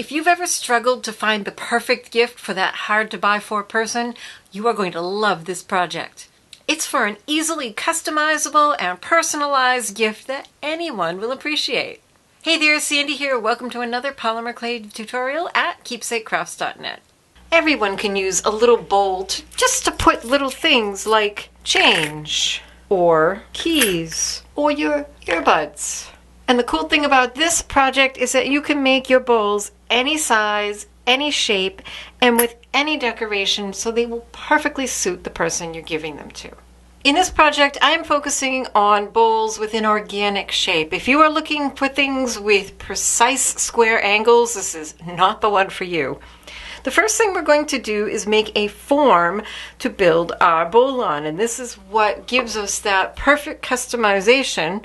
If you've ever struggled to find the perfect gift for that hard-to-buy-for person, you are going to love this project. It's for an easily customizable and personalized gift that anyone will appreciate. Hey there, Sandy here. Welcome to another polymer clay tutorial at keepsakecrafts.net. Everyone can use a little bowl just to put little things like change or keys or your earbuds. And the cool thing about this project is that you can make your bowls any size, any shape, and with any decoration, so they will perfectly suit the person you're giving them to. In this project, I am focusing on bowls with an organic shape. If you are looking for things with precise square angles, this is not the one for you. The first thing we're going to do is make a form to build our bowl on, and this is what gives us that perfect customization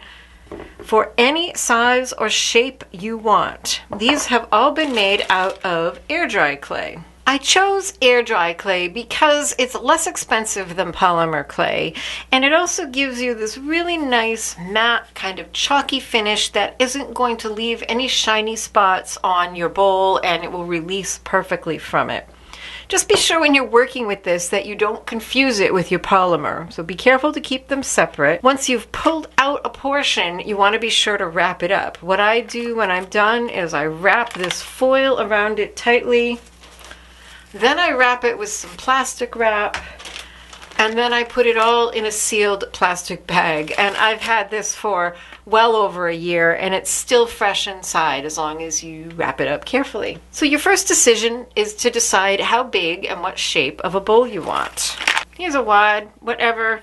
for any size or shape you want. These have all been made out of air dry clay. I chose air dry clay because it's less expensive than polymer clay, and it also gives you this really nice matte kind of chalky finish that isn't going to leave any shiny spots on your bowl, and it will release perfectly from it. Just be sure when you're working with this that you don't confuse it with your polymer. So be careful to keep them separate. Once you've pulled out a portion, you want to be sure to wrap it up. What I do when I'm done is I wrap this foil around it tightly. Then I wrap it with some plastic wrap. And then I put it all in a sealed plastic bag. And I've had this for well over a year, and it's still fresh inside as long as you wrap it up carefully. So your first decision is to decide how big and what shape of a bowl you want. Here's a wad, whatever.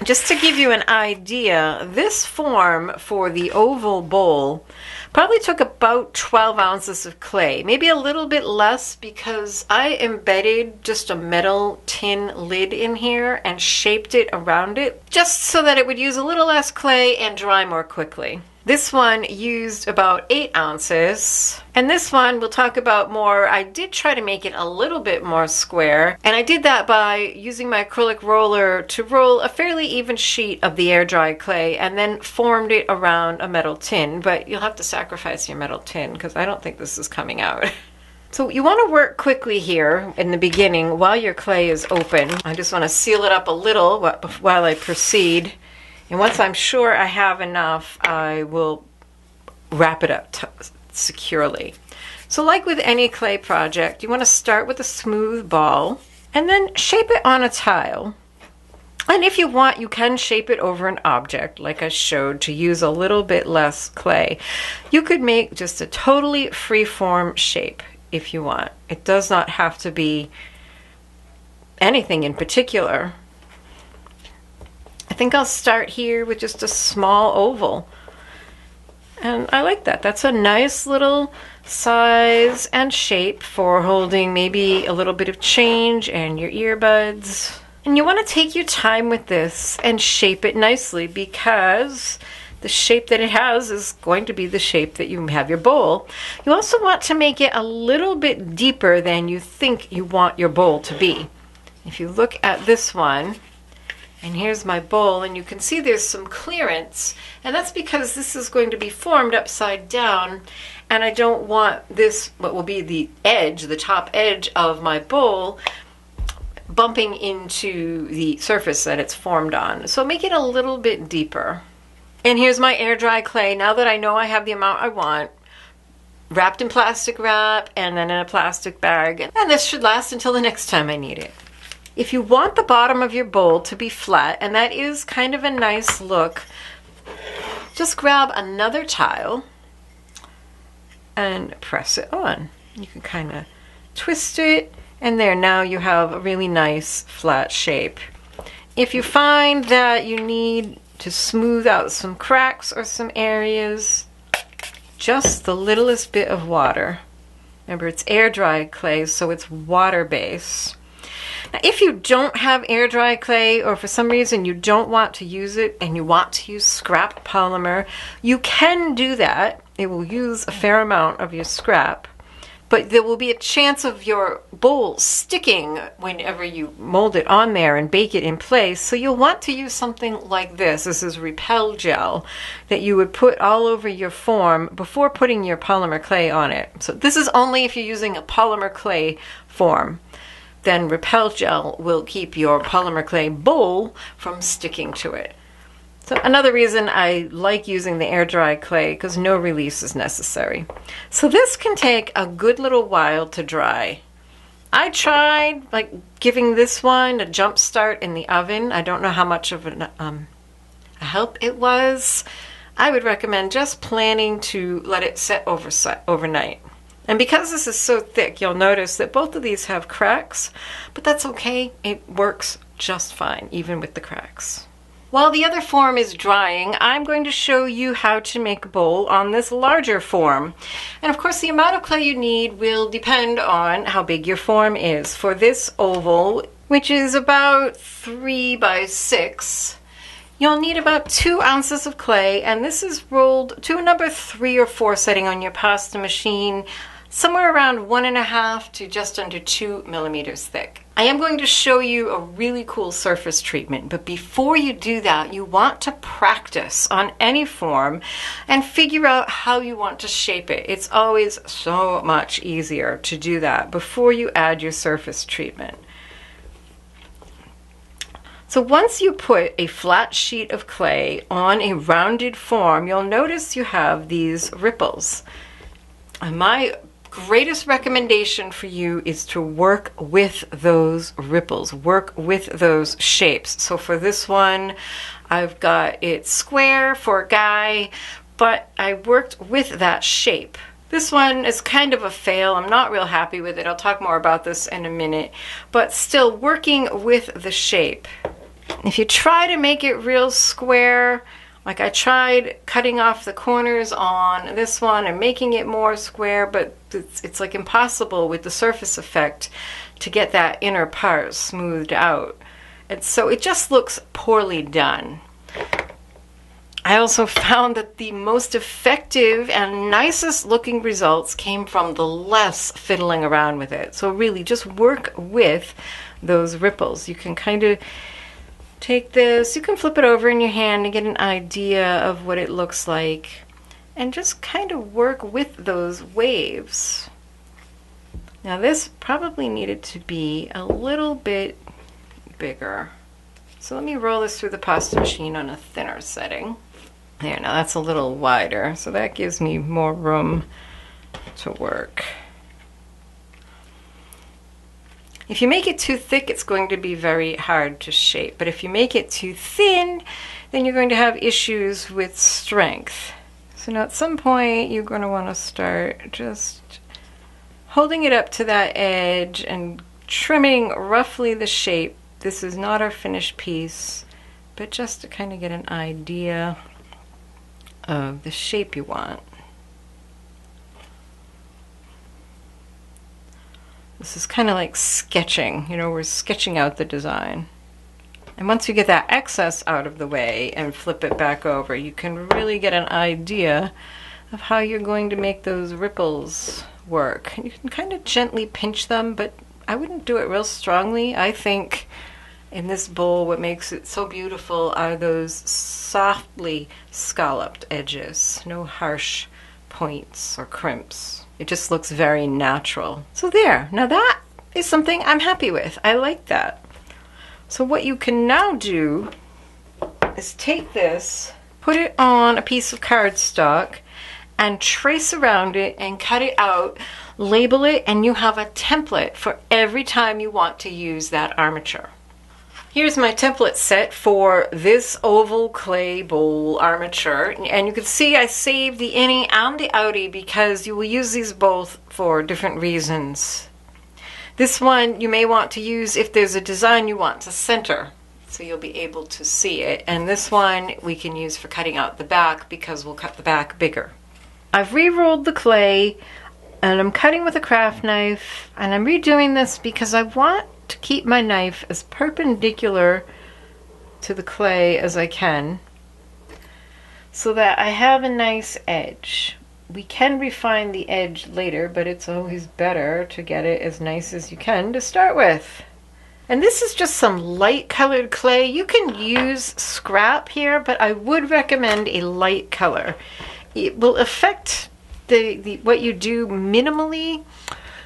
Just to give you an idea, this form for the oval bowl probably took about 12 ounces of clay, maybe a little bit less because I embedded just a metal tin lid in here and shaped it around it just so that it would use a little less clay and dry more quickly. This one used about 8 ounces, and this one we'll talk about more. I did try to make it a little bit more square, and I did that by using my acrylic roller to roll a fairly even sheet of the air dry clay and then formed it around a metal tin, but you'll have to sacrifice your metal tin because I don't think this is coming out. So you want to work quickly here in the beginning while your clay is open. I just want to seal it up a little while I proceed. And once I'm sure I have enough, I will wrap it up securely. So like with any clay project, you want to start with a smooth ball and then shape it on a tile. And if you want, you can shape it over an object like I showed to use a little bit less clay. You could make just a totally free-form shape if you want. It does not have to be anything in particular. I think I'll start here with just a small oval. And I like that. That's a nice little size and shape for holding maybe a little bit of change and your earbuds. And you want to take your time with this and shape it nicely because the shape that it has is going to be the shape that you have your bowl. You also want to make it a little bit deeper than you think you want your bowl to be. If you look at this one, and here's my bowl, and you can see there's some clearance, and that's because this is going to be formed upside down, and I don't want this, what will be the edge, the top edge of my bowl, bumping into the surface that it's formed on. So make it a little bit deeper. And here's my air dry clay. Now that I know I have the amount I want, wrapped in plastic wrap and then in a plastic bag, and this should last until the next time I need it. If you want the bottom of your bowl to be flat, and that is kind of a nice look, just grab another tile and press it on. You can kind of twist it, and there, now you have a really nice flat shape. If you find that you need to smooth out some cracks or some areas, just the littlest bit of water. Remember, it's air dry clay, so it's water-based. Now, if you don't have air dry clay, or for some reason you don't want to use it and you want to use scrap polymer, you can do that. It will use a fair amount of your scrap. but there will be a chance of your bowl sticking whenever you mold it on there and bake it in place. So you'll want to use something like this. This is Repel Gel that you would put all over your form before putting your polymer clay on it. So this is only if you're using a polymer clay form. Then Repel Gel will keep your polymer clay bowl from sticking to it. So another reason I like using the air dry clay, because no release is necessary. So this can take a good little while to dry. I tried like giving this one a jump start in the oven. I don't know how much of a help it was. I would recommend just planning to let it set overnight. And because this is so thick, you'll notice that both of these have cracks, but that's okay. It works just fine, even with the cracks. While the other form is drying, I'm going to show you how to make a bowl on this larger form. And of course, the amount of clay you need will depend on how big your form is. For this oval, which is about 3 by 6, you'll need about 2 ounces of clay, and this is rolled to a number 3 or 4 setting on your pasta machine, somewhere around 1.5 to just under 2 millimeters thick. I am going to show you a really cool surface treatment, but before you do that, you want to practice on any form and figure out how you want to shape it. It's always so much easier to do that before you add your surface treatment. So once you put a flat sheet of clay on a rounded form, you'll notice you have these ripples. And my greatest recommendation for you is to work with those ripples, work with those shapes. So for this one, I've got it square for a guy, but I worked with that shape. This one is kind of a fail. I'm not real happy with it. I'll talk more about this in a minute, but still working with the shape. If you try to make it real square, like I tried cutting off the corners on this one and making it more square, but it's like impossible with the surface effect to get that inner part smoothed out. And so it just looks poorly done. I also found that the most effective and nicest looking results came from the less fiddling around with it. So really just work with those ripples. You can kind of take this, you can flip it over in your hand and get an idea of what it looks like, and just kind of work with those waves. Now this probably needed to be a little bit bigger. So let me roll this through the pasta machine on a thinner setting. There, now that's a little wider, so that gives me more room to work. If you make it too thick, it's going to be very hard to shape. But if you make it too thin, then you're going to have issues with strength. So now at some point, you're going to want to start just holding it up to that edge and trimming roughly the shape. This is not our finished piece, but just to kind of get an idea of the shape you want. This is kind of like sketching, you know, we're sketching out the design. And once you get that excess out of the way and flip it back over, you can really get an idea of how you're going to make those ripples work. You can kind of gently pinch them, but I wouldn't do it real strongly. I think in this bowl, what makes it so beautiful are those softly scalloped edges, no harsh points or crimps. It just looks very natural. So there, now that is something I'm happy with. I like that. So what you can now do is take this, put it on a piece of cardstock, and trace around it and cut it out, label it, and you have a template for every time you want to use that armature. Here's my template set for this oval clay bowl armature, and you can see I saved the innie and the outie because you will use these both for different reasons. This one you may want to use if there's a design you want to center, so you'll be able to see it, and this one we can use for cutting out the back because we'll cut the back bigger. I've re-rolled the clay and I'm cutting with a craft knife, and I'm redoing this because I want to keep my knife as perpendicular to the clay as I can so that I have a nice edge. We can refine the edge later, but it's always better to get it as nice as you can to start with. And this is just some light colored clay. You can use scrap here, but I would recommend a light color. It will affect the what you do minimally.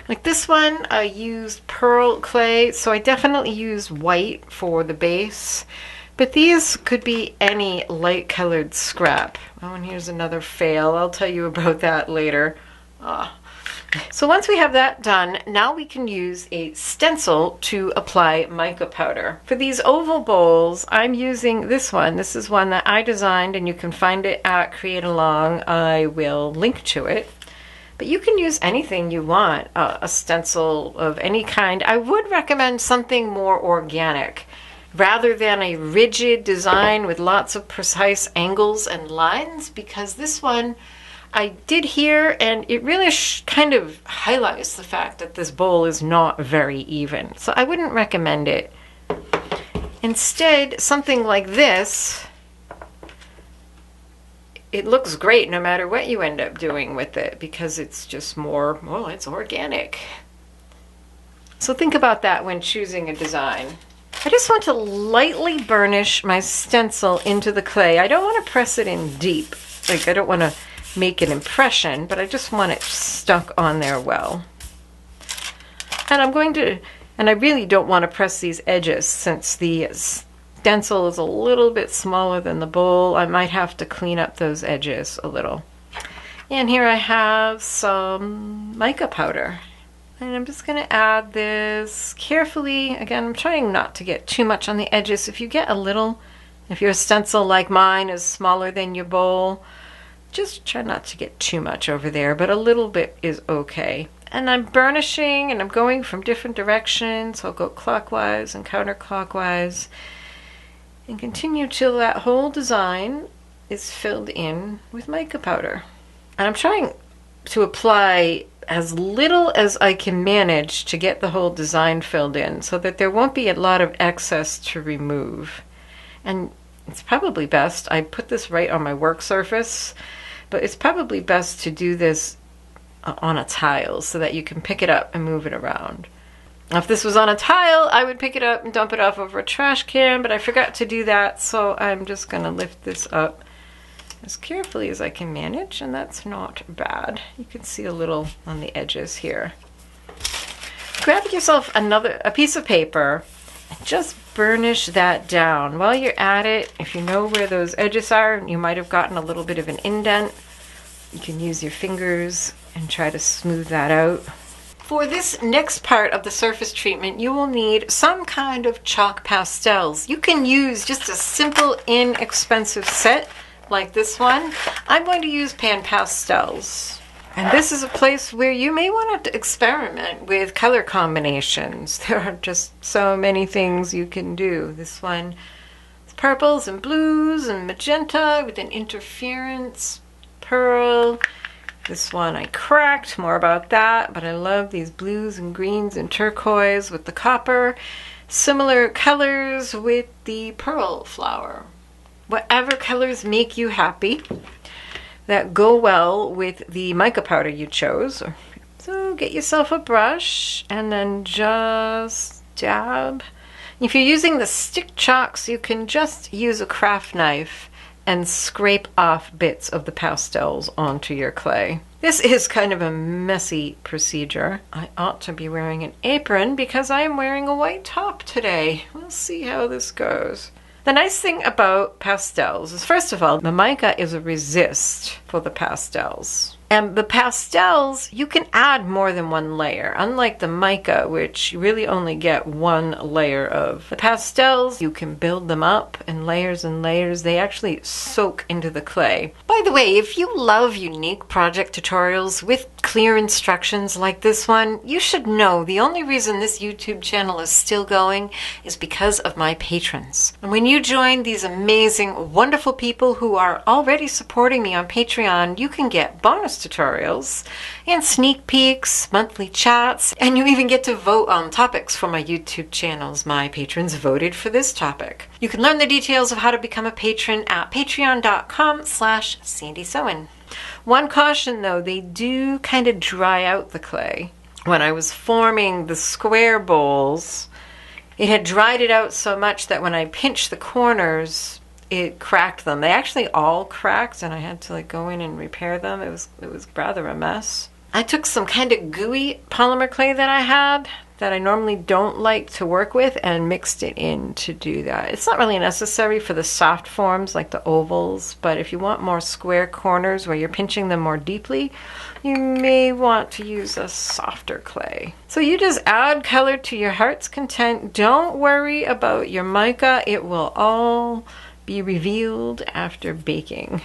Like this one, I used pearl clay, so I definitely use white for the base. But these could be any light colored scrap. Oh, and here's another fail. I'll tell you about that later. So once we have that done, now we can use a stencil to apply mica powder. For these oval bowls, I'm using this one. This is one that I designed, and you can find it at Create Along. I will link to it. But you can use anything you want, a stencil of any kind. I would recommend something more organic, rather than a rigid design with lots of precise angles and lines, because this one I did here, and it really kind of highlights the fact that this bowl is not very even. So I wouldn't recommend it. Instead, something like this, it looks great no matter what you end up doing with it, because it's just more, well, it's organic. So think about that when choosing a design. I just want to lightly burnish my stencil into the clay. I don't want to press it in deep. Like, I don't want to make an impression, but I just want it stuck on there well. And I really don't want to press these edges, since the stencil is a little bit smaller than the bowl. I might have to clean up those edges a little. And here I have some mica powder. And I'm just going to add this carefully. Again, I'm trying not to get too much on the edges. If you get a little, if your stencil like mine is smaller than your bowl, just try not to get too much over there, but a little bit is okay. And I'm burnishing, and I'm going from different directions. I'll go clockwise and counterclockwise and continue till that whole design is filled in with mica powder. And I'm trying to apply as little as I can manage to get the whole design filled in, so that there won't be a lot of excess to remove. And it's probably best, I put this right on my work surface, but it's probably best to do this on a tile so that you can pick it up and move it around. Now, if this was on a tile, I would pick it up and dump it off over a trash can, but I forgot to do that, so I'm just going to lift this up as carefully as I can manage, and that's not bad. You can see a little on the edges here. Grab yourself a piece of paper and just burnish that down. While you're at it, if you know where those edges are, you might have gotten a little bit of an indent, you can use your fingers and try to smooth that out. For this next part of the surface treatment, you will need some kind of chalk pastels. You can use just a simple, inexpensive set like this one. I'm going to use pan pastels. And this is a place where you may want to experiment with color combinations. There are just so many things you can do. This one is purples and blues and magenta with an interference pearl. This one I cracked, more about that, but I love these blues and greens and turquoise with the copper. Similar colors with the pearl flower. Whatever colors make you happy that go well with the mica powder you chose. So get yourself a brush and then just dab. If you're using the stick chalks, you can just use a craft knife and scrape off bits of the pastels onto your clay. This is kind of a messy procedure. I ought to be wearing an apron because I am wearing a white top today. We'll see how this goes. The nice thing about pastels is, first of all, the mica is a resist for the pastels. And the pastels, you can add more than one layer. Unlike the mica, which you really only get one layer of. The pastels, you can build them up in layers and layers. They actually soak into the clay. By the way, if you love unique project tutorials with clear instructions like this one, you should know the only reason this YouTube channel is still going is because of my patrons. And when you join these amazing, wonderful people who are already supporting me on Patreon, you can get bonus tutorials and sneak peeks, monthly chats, and you even get to vote on topics for my YouTube channels. My patrons voted for this topic. You can learn the details of how to become a patron at patreon.com/SandySowen. One caution though, they do kind of dry out the clay. When I was forming the square bowls, it had dried it out so much that when I pinched the corners, it cracked them. They actually all cracked, and I had to like go in and repair them. It was rather a mess. I took some kind of gooey polymer clay that I had that I normally don't like to work with and mixed it in to do that. It's not really necessary for the soft forms like the ovals, but if you want more square corners where you're pinching them more deeply, you may want to use a softer clay. So you just add color to your heart's content. Don't worry about your mica. It will all be revealed after baking.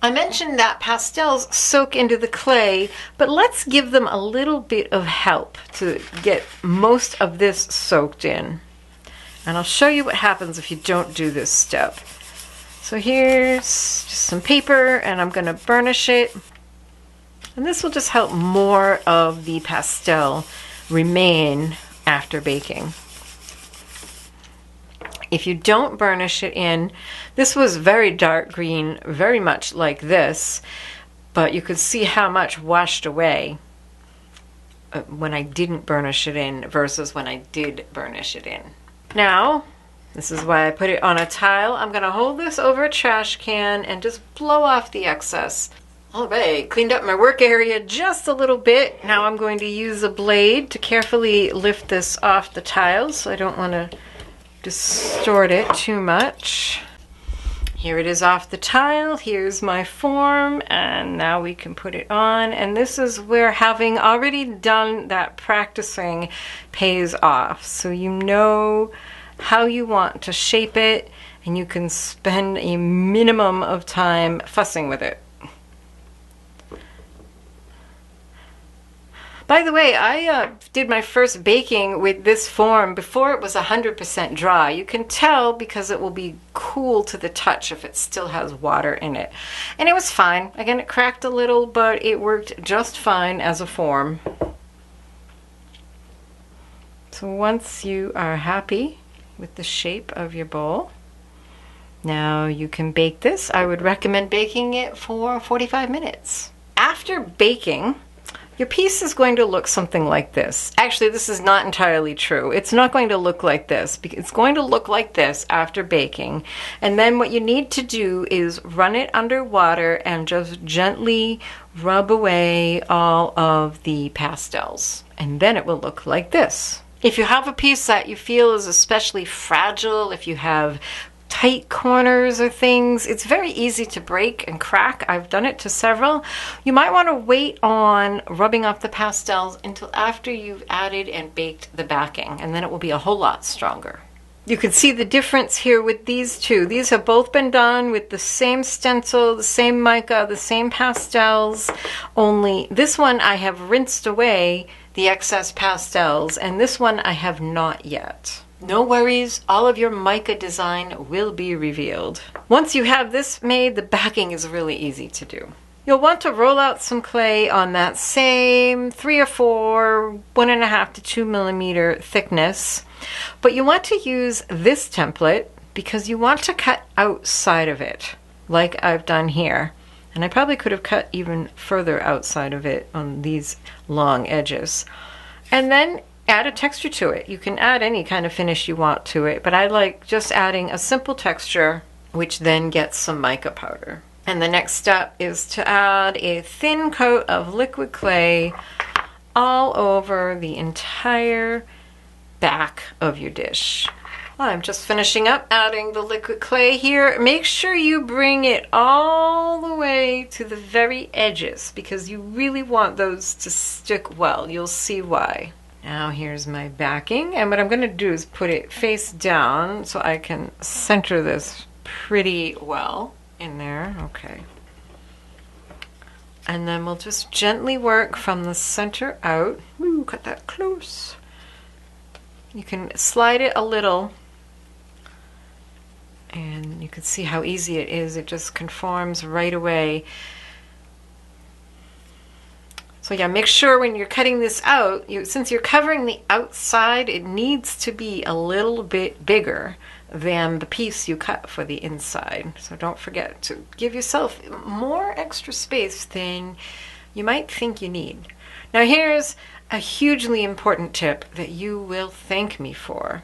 I mentioned that pastels soak into the clay, but let's give them a little bit of help to get most of this soaked in. And I'll show you what happens if you don't do this step. So here's just some paper, and I'm going to burnish it. And this will just help more of the pastel remain after baking. If you don't burnish it in, this was very dark green, very much like this, but you could see how much washed away when I didn't burnish it in versus when I did burnish it in. Now, this is why I put it on a tile. I'm going to hold this over a trash can and just blow off the excess. All right, cleaned up my work area just a little bit. Now I'm going to use a blade to carefully lift this off the tiles, so I don't want to distort it too much. Here it is off the tile. Here's my form, and now we can put it on. And this is where having already done that practicing pays off. So you know how you want to shape it, and you can spend a minimum of time fussing with it. By the way, I did my first baking with this form before it was 100% dry. You can tell because it will be cool to the touch if it still has water in it. And it was fine. Again, it cracked a little, but it worked just fine as a form. So once you are happy with the shape of your bowl, now you can bake this. I would recommend baking it for 45 minutes. After baking, your piece is going to look something like this. Actually, this is not entirely true. It's not going to look like this. It's going to look like this after baking. And then what you need to do is run it under water and just gently rub away all of the pastels. And then it will look like this. If you have a piece that you feel is especially fragile, if you have tight corners or things, it's very easy to break and crack. I've done it to several. You might want to wait on rubbing off the pastels until after you've added and baked the backing, and then it will be a whole lot stronger. You can see the difference here with these two. These have both been done with the same stencil, the same mica, the same pastels, only this one I have rinsed away the excess pastels, and this one I have not yet. No worries, all of your mica design will be revealed. Once you have this made, the backing is really easy to do. You'll want to roll out some clay on that same 3 or 4, 1.5 to 2 millimeter thickness, but you want to use this template because you want to cut outside of it, like I've done here. And I probably could have cut even further outside of it on these long edges. And then add a texture to it. You can add any kind of finish you want to it, but I like just adding a simple texture, which then gets some mica powder. And the next step is to add a thin coat of liquid clay all over the entire back of your dish. I'm just finishing up adding the liquid clay here. Make sure you bring it all the way to the very edges because you really want those to stick well. You'll see why. Now here's my backing, and what I'm going to do is put it face down so I can center this pretty well in there. Okay. And then we'll just gently work from the center out. Ooh, cut that close. You can slide it a little, and you can see how easy it is. It just conforms right away. So yeah, make sure when you're cutting this out, since you're covering the outside, it needs to be a little bit bigger than the piece you cut for the inside. So don't forget to give yourself more extra space than you might think you need. Now here's a hugely important tip that you will thank me for.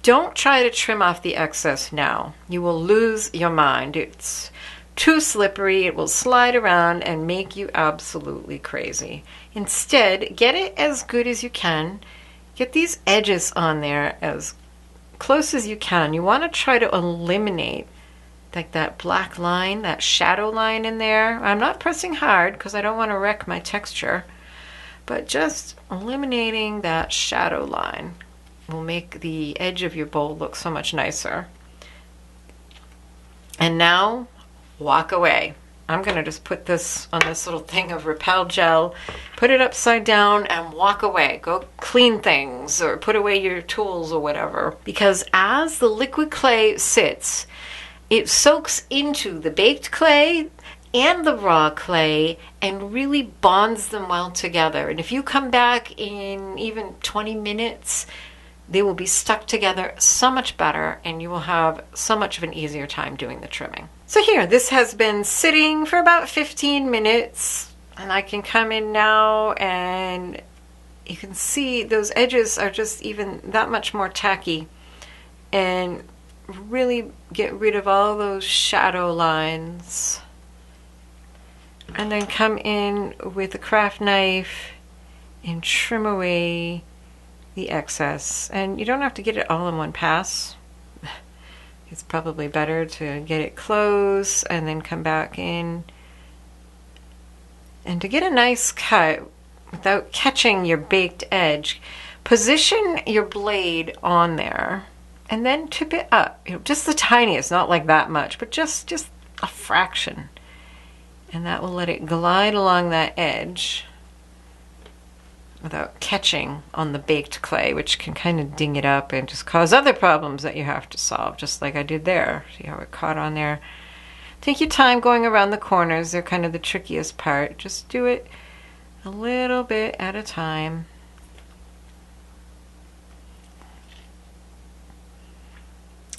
Don't try to trim off the excess now. You will lose your mind. It's too slippery. It will slide around and make you absolutely crazy. Instead, get it as good as you can. Get these edges on there as close as you can. You want to try to eliminate like that black line, that shadow line in there. I'm not pressing hard because I don't want to wreck my texture, but just eliminating that shadow line will make the edge of your bowl look so much nicer. And now, walk away. I'm going to just put this on this little thing of Repel Gel, put it upside down and walk away. Go clean things or put away your tools or whatever. Because as the liquid clay sits, it soaks into the baked clay and the raw clay and really bonds them well together. And if you come back in even 20 minutes, they will be stuck together so much better and you will have so much of an easier time doing the trimming. So here, this has been sitting for about 15 minutes and I can come in now and you can see those edges are just even that much more tacky and really get rid of all those shadow lines. And then come in with a craft knife and trim away the excess. And you don't have to get it all in one pass. It's probably better to get it close and then come back in. And to get a nice cut without catching your baked edge, position your blade on there and then tip it up. You know, just the tiniest, not like that much, but just a fraction. And that will let it glide along that edge without catching on the baked clay, which can kind of ding it up and just cause other problems that you have to solve, just like I did there. See how it caught on there? Take your time going around the corners. They're kind of the trickiest part. Just do it a little bit at a time.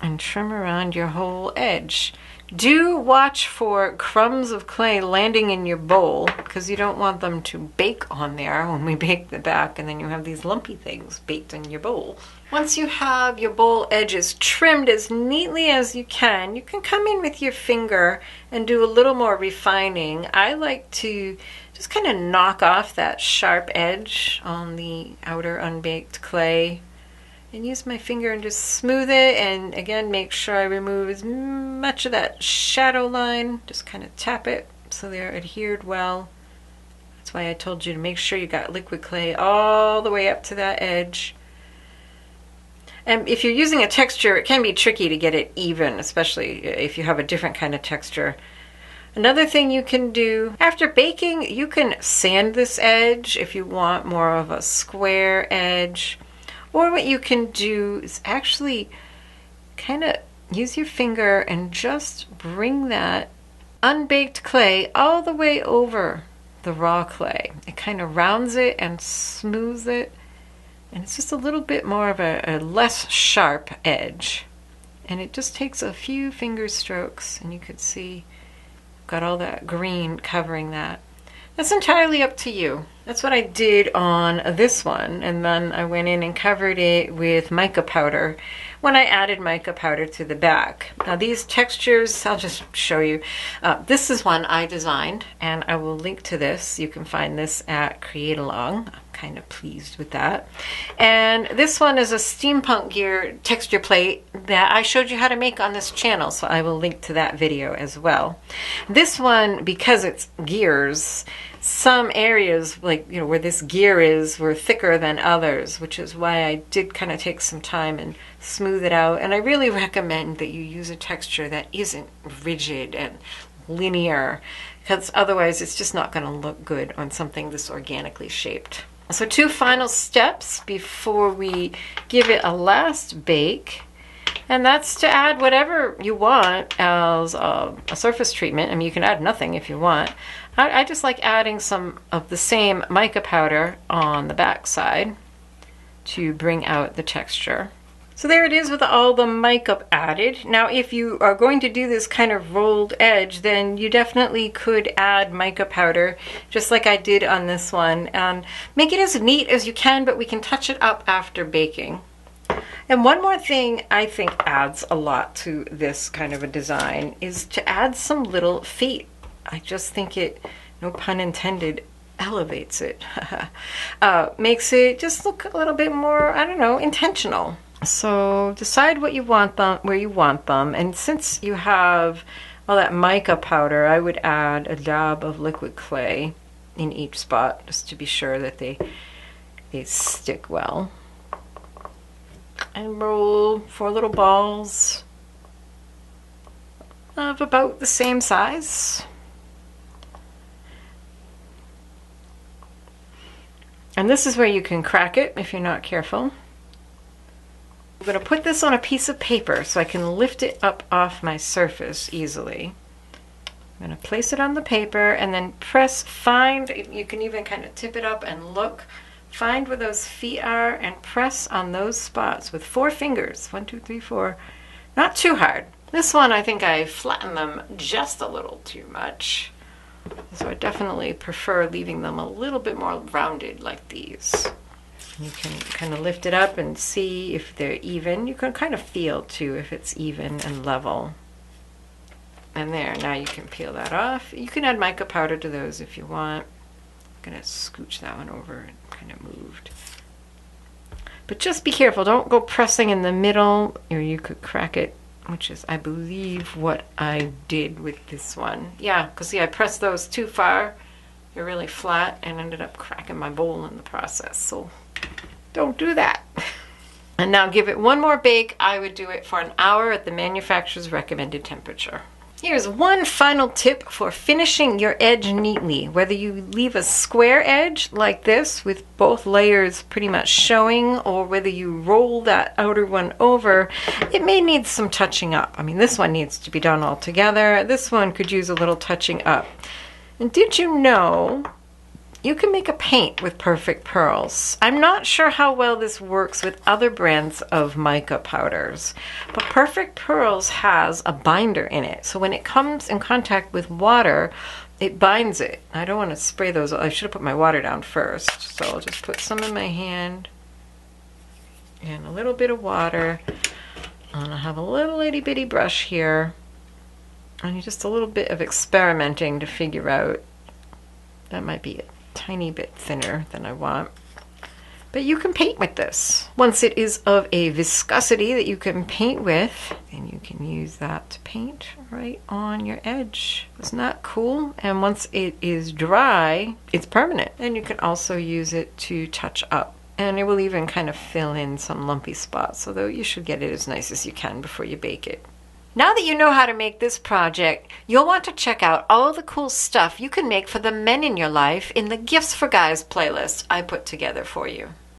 And trim around your whole edge. Do watch for crumbs of clay landing in your bowl because you don't want them to bake on there when we bake the back and then you have these lumpy things baked in your bowl. Once you have your bowl edges trimmed as neatly as you can come in with your finger and do a little more refining. I like to just kind of knock off that sharp edge on the outer unbaked clay. And use my finger and just smooth it, and again make sure I remove as much of that shadow line. Just kind of tap it so they're adhered well. That's why I told you to make sure you got liquid clay all the way up to that edge. And if you're using a texture, it can be tricky to get it even, especially if you have a different kind of texture. Another thing you can do, after baking, you can sand this edge if you want more of a square edge. Or what you can do is actually kind of use your finger and just bring that unbaked clay all the way over the raw clay. It kind of rounds it and smooths it. And it's just a little bit more of a less sharp edge. And it just takes a few finger strokes and you could see I've got all that green covering that. That's entirely up to you. That's what I did on this one, and then I went in and covered it with mica powder when I added mica powder to the back. Now these textures, I'll just show you. This is one I designed, and I will link to this. You can find this at Create Along. I'm kind of pleased with that. And this one is a steampunk gear texture plate that I showed you how to make on this channel, so I will link to that video as well. This one, because it's gears, some areas, like, you know, where this gear is, were thicker than others, which is why I did kind of take some time and smooth it out. And I really recommend that you use a texture that isn't rigid and linear, because otherwise it's just not going to look good on something this organically shaped. So 2 final steps before we give it a last bake. And that's to add whatever you want as a surface treatment. I mean, you can add nothing if you want. I just like adding some of the same mica powder on the back side to bring out the texture. So there it is with all the mica added. Now if you are going to do this kind of rolled edge, then you definitely could add mica powder, just like I did on this one, and make it as neat as you can, but we can touch it up after baking. And one more thing I think adds a lot to this kind of a design is to add some little feet. I just think it, no pun intended, elevates it. Makes it just look a little bit more, I don't know, intentional. So decide what you want them, where you want them, and since you have all that mica powder, I would add a dab of liquid clay in each spot just to be sure that they stick well. And roll 4 little balls of about the same size. And this is where you can crack it if you're not careful. I'm going to put this on a piece of paper so I can lift it up off my surface easily. I'm going to place it on the paper and then press, find, you can even kind of tip it up and look, find where those feet are and press on those spots with 4 fingers. 1, 2, 3, 4. Not too hard. This one I think I flattened them just a little too much. So I definitely prefer leaving them a little bit more rounded like these. You can kind of lift it up and see if they're even. You can kind of feel too if it's even and level. And there, now you can peel that off. You can add mica powder to those if you want. I'm gonna scooch that one over and kind of moved. But just be careful, don't go pressing in the middle or you could crack it, which is, I believe, what I did with this one. Yeah, because see, I pressed those too far. They're really flat and ended up cracking my bowl in the process. So don't do that. And now give it one more bake. I would do it for an hour at the manufacturer's recommended temperature. Here's one final tip for finishing your edge neatly. Whether you leave a square edge like this with both layers pretty much showing, or whether you roll that outer one over, it may need some touching up. I mean, this one needs to be done all together. This one could use a little touching up. And did you know you can make a paint with Perfect Pearls? I'm not sure how well this works with other brands of mica powders, but Perfect Pearls has a binder in it. So when it comes in contact with water, it binds it. I don't want to spray those. I should have put my water down first. So I'll just put some in my hand and a little bit of water. And I have a little itty bitty brush here. And just a little bit of experimenting to figure out. That might be a tiny bit thinner than I want. But you can paint with this. Once it is of a viscosity that you can paint with, then you can use that to paint right on your edge. Isn't that cool? And once it is dry, it's permanent. And you can also use it to touch up. And it will even kind of fill in some lumpy spots, although you should get it as nice as you can before you bake it. Now that you know how to make this project, you'll want to check out all the cool stuff you can make for the men in your life in the Gifts for Guys playlist I put together for you.